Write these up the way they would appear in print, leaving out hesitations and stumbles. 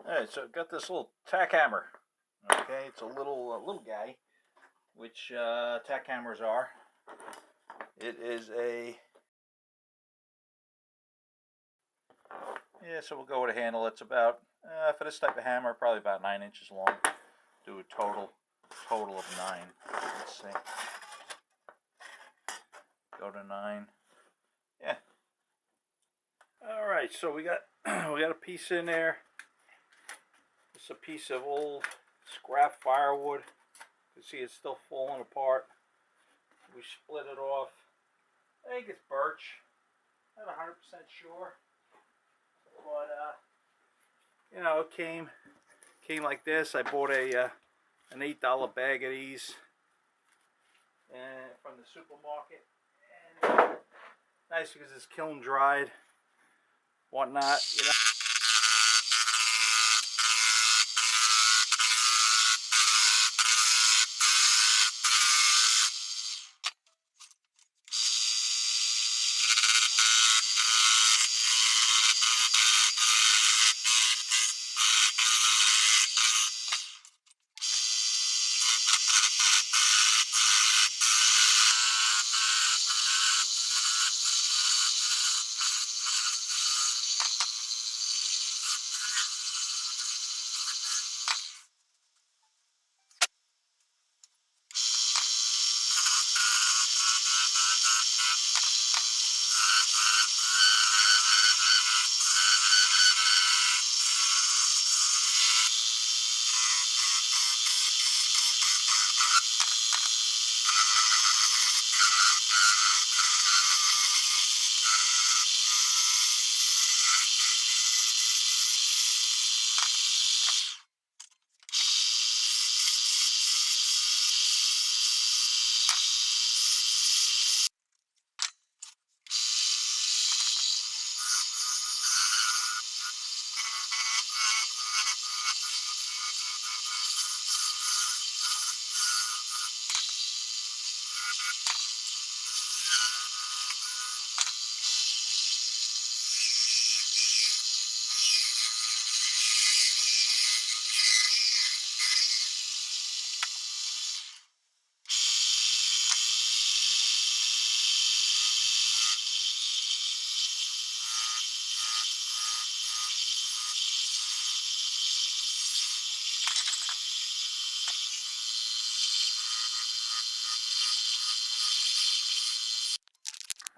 Alright, so I've got this little tack hammer. Okay, it's a little guy, which tack hammers are. It is a, so we'll go with a handle. It's about, for this type of hammer, probably about 9 inches long. Do a total of 9. Let's see. Go to 9. Yeah. Alright, so we got a piece in there. It's a piece of old scrap firewood. You can see it's still falling apart. We split it off. I think it's birch. Not 100% sure. But you know, it came like this. I bought an $8 bag of these from the supermarket. And nice because it's kiln dried, whatnot, you know.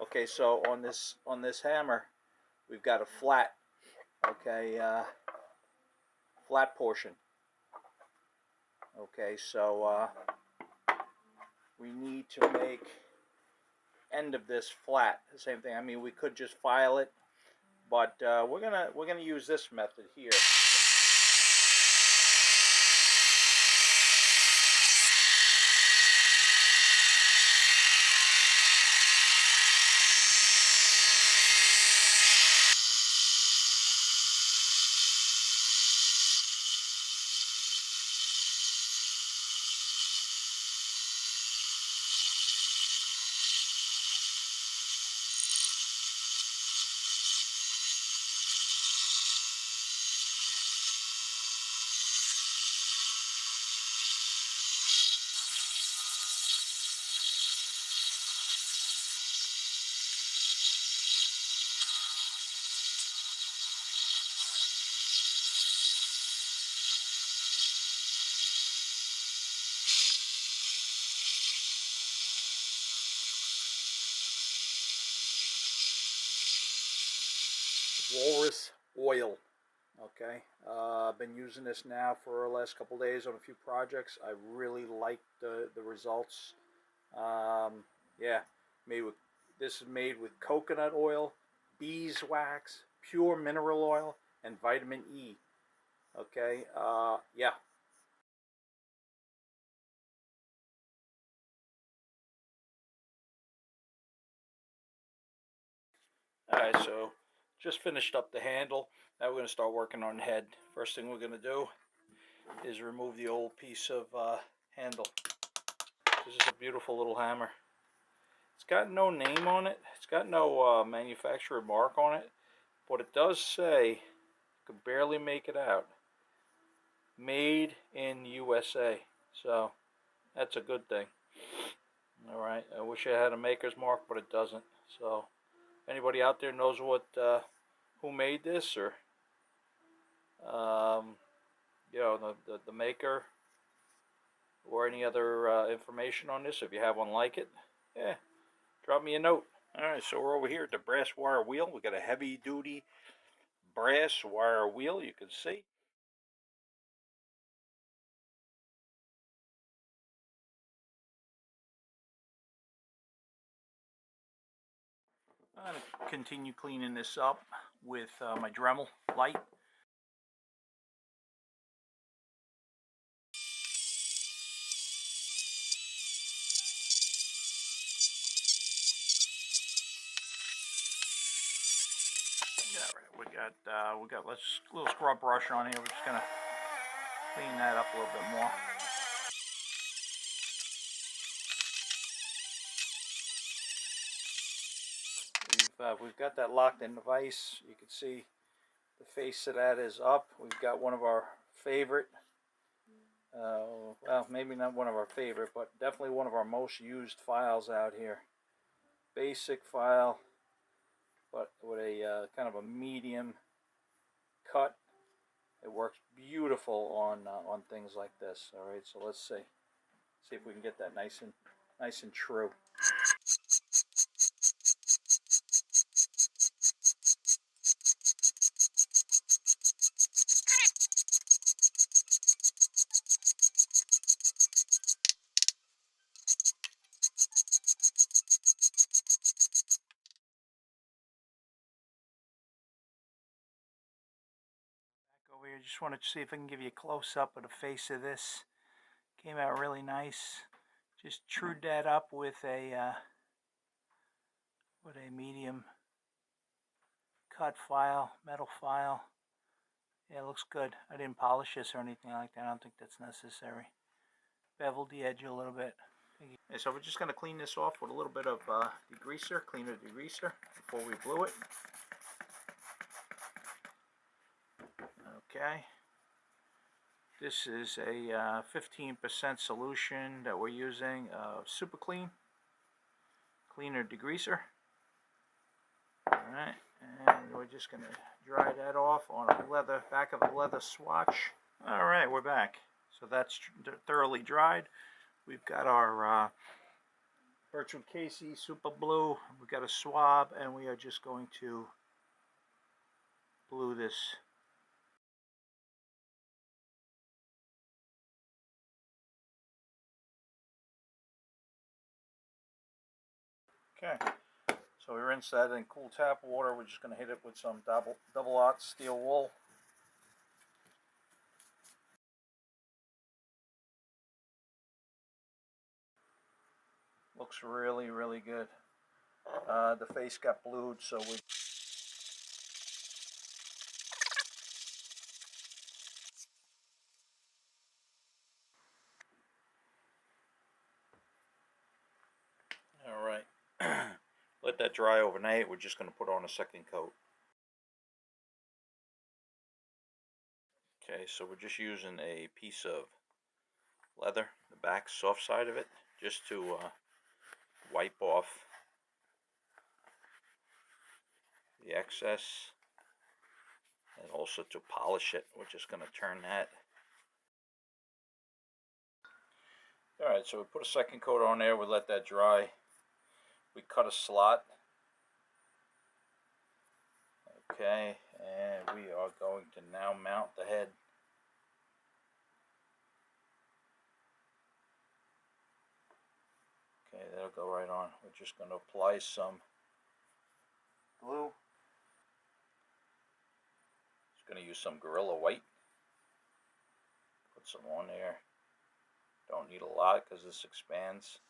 Okay, so on this hammer, we've got a flat, flat portion. Okay, so we need to make end of this flat. The same thing. I mean, we could just file it, but we're gonna use this method here. Walrus oil. Okay, been using this now for the last couple days on a few projects. I really like the results. Yeah, this is made with coconut oil, beeswax, pure mineral oil, and vitamin E. Okay, yeah. Alright, so just finished up the handle. Now we're going to start working on the head. First thing we're going to do is remove the old piece of handle. This is a beautiful little hammer. It's got no name on it. It's got no manufacturer mark on it, but it does say, you can barely make it out, made in USA. So that's a good thing. All right, I wish it had a maker's mark, but it doesn't. So anybody out there knows what who made this, or you know, the maker, or any other information on this, if you have one like it, yeah, drop me a note. All right, so we're over here at the brass wire wheel. We got a heavy duty brass wire wheel, you can see. I'm going to continue cleaning this up with my Dremel light. All right, we got let's little scrub brush on here. We're just gonna clean that up a little bit more. We've got that locked in the vise. You can see the face of that is up. We've got one of our favorite, well, maybe not one of our favorite, but definitely one of our most used files out here. Basic file, but with a kind of a medium cut. It works beautiful on things like this. All right, so let's see if we can get that nice and true. Back over here, just wanted to see if I can give you a close up of the face of this. Came out really nice. Just trued that up with a medium cut file, metal file. Yeah, it looks good. I didn't polish this or anything like that. I don't think that's necessary. Beveled the edge a little bit. Okay, so we're just going to clean this off with a little bit of degreaser, cleaner degreaser, before we glue it. Okay. This is a 15% solution that we're using, Super Clean, cleaner degreaser. Alright, and we're just going to dry that off on a leather, back of a leather swatch. Alright, we're back. So that's thoroughly dried. We've got our Birchwood Casey Super Blue. We've got a swab, and we are just going to glue this. Okay, so we rinse that in cool tap water. We're just going to hit it with some double-aught steel wool. Looks really, really good. The face got blued, so we... Alright. Let that dry overnight. We're just going to put on a second coat. Okay, so we're just using a piece of leather, the back soft side of it, just to wipe off the excess, and also to polish it. We're just going to turn that. Alright, so we put a second coat on there. We let that dry. We cut a slot. Okay, and we are going to now mount the head. Okay, that'll go right on. We're just going to apply some glue. Just going to use some Gorilla White. Put some on there. Don't need a lot because this expands.